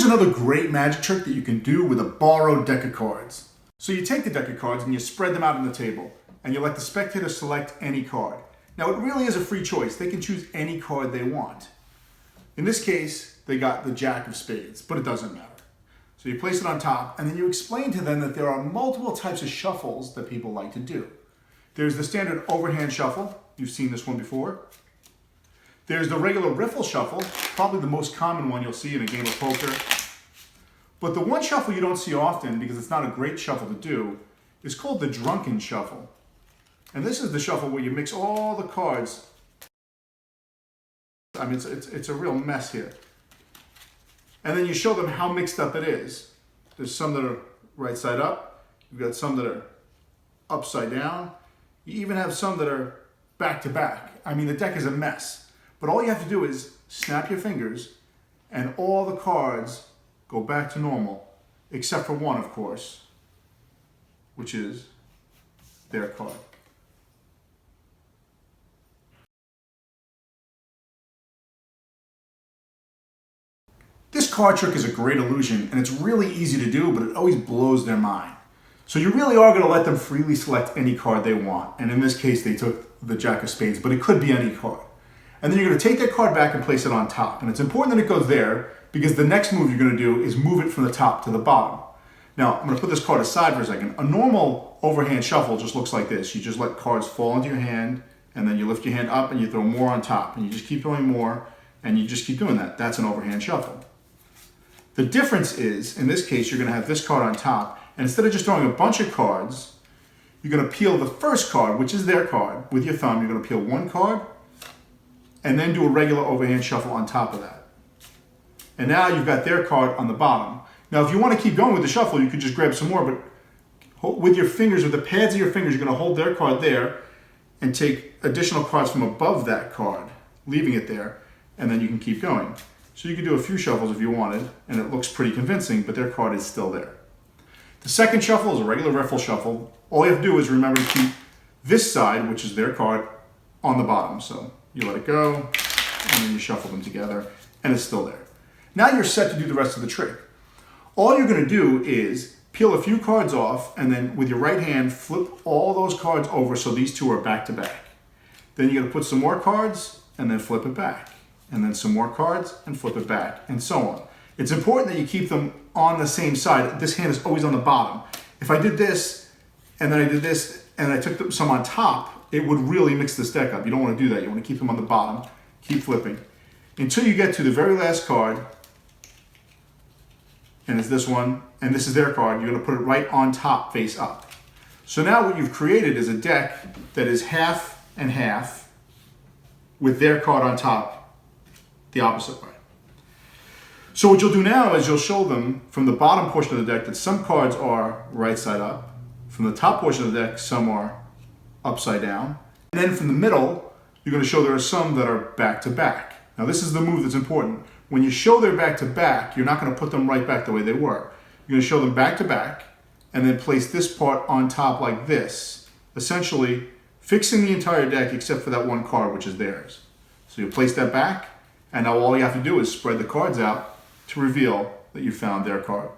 another great magic trick that you can do with a borrowed deck of cards. So you take the deck of cards and you spread them out on the table, and you let the spectator select any card. Now it really is a free choice. They can choose any card they want. In this case, they got the Jack of Spades, but it doesn't matter. So you place it on top, and then you explain to them that there are multiple types of shuffles that people like to do. There's the standard Overhand Shuffle. You've seen this one before. There's the regular Riffle Shuffle, probably the most common one you'll see in a game of poker. But the one shuffle you don't see often, because it's not a great shuffle to do, is called the Drunken Shuffle. And this is the shuffle where you mix all the cards. I mean, it's a real mess here. And then you show them how mixed up it is. There's some that are right side up. You've got some that are upside down. You even have some that are back to back. I mean, the deck is a mess. But all you have to do is snap your fingers and all the cards go back to normal, except for one, of course, which is their card. This card trick is a great illusion, and it's really easy to do, but it always blows their mind. So you really are going to let them freely select any card they want. And in this case, they took the Jack of Spades, but it could be any card. And then you're going to take that card back and place it on top. And it's important that it goes there, because the next move you're going to do is move it from the top to the bottom. Now, I'm going to put this card aside for a second. A normal overhand shuffle just looks like this. You just let cards fall into your hand, and then you lift your hand up and you throw more on top. And you just keep throwing more, and you just keep doing that. That's an overhand shuffle. The difference is, in this case, you're going to have this card on top, and instead of just throwing a bunch of cards, you're going to peel the first card, which is their card. With your thumb, you're going to peel one card, and then do a regular overhand shuffle on top of that. And now you've got their card on the bottom. Now, if you want to keep going with the shuffle, you could just grab some more, but with your fingers, with the pads of your fingers, you're going to hold their card there and take additional cards from above that card, leaving it there, and then you can keep going. So you can do a few shuffles if you wanted, and it looks pretty convincing, but their card is still there. The second shuffle is a regular Riffle Shuffle. All you have to do is remember to keep this side, which is their card, on the bottom. So you let it go, and then you shuffle them together, and it's still there. Now you're set to do the rest of the trick. All you're going to do is peel a few cards off, and then with your right hand, flip all those cards over so these two are back to back. Then you're going to put some more cards, and then flip it back. And then some more cards, and flip it back, and so on. It's important that you keep them on the same side. This hand is always on the bottom. If I did this, and then I did this, and I took some on top, it would really mix this deck up. You don't want to do that. You want to keep them on the bottom. Keep flipping. Until you get to the very last card, and it's this one, and this is their card. You're going to put it right on top, face up. So now what you've created is a deck that is half and half with their card on top, the opposite way. So what you'll do now is you'll show them from the bottom portion of the deck that some cards are right side up. From the top portion of the deck, some are upside down. And then from the middle, you're going to show there are some that are back to back. Now this is the move that's important. When you show they're back to back, you're not going to put them right back the way they were. You're going to show them back to back, and then place this part on top like this, essentially fixing the entire deck except for that one card, which is theirs. So you place that back, and now all you have to do is spread the cards out to reveal that you found their card.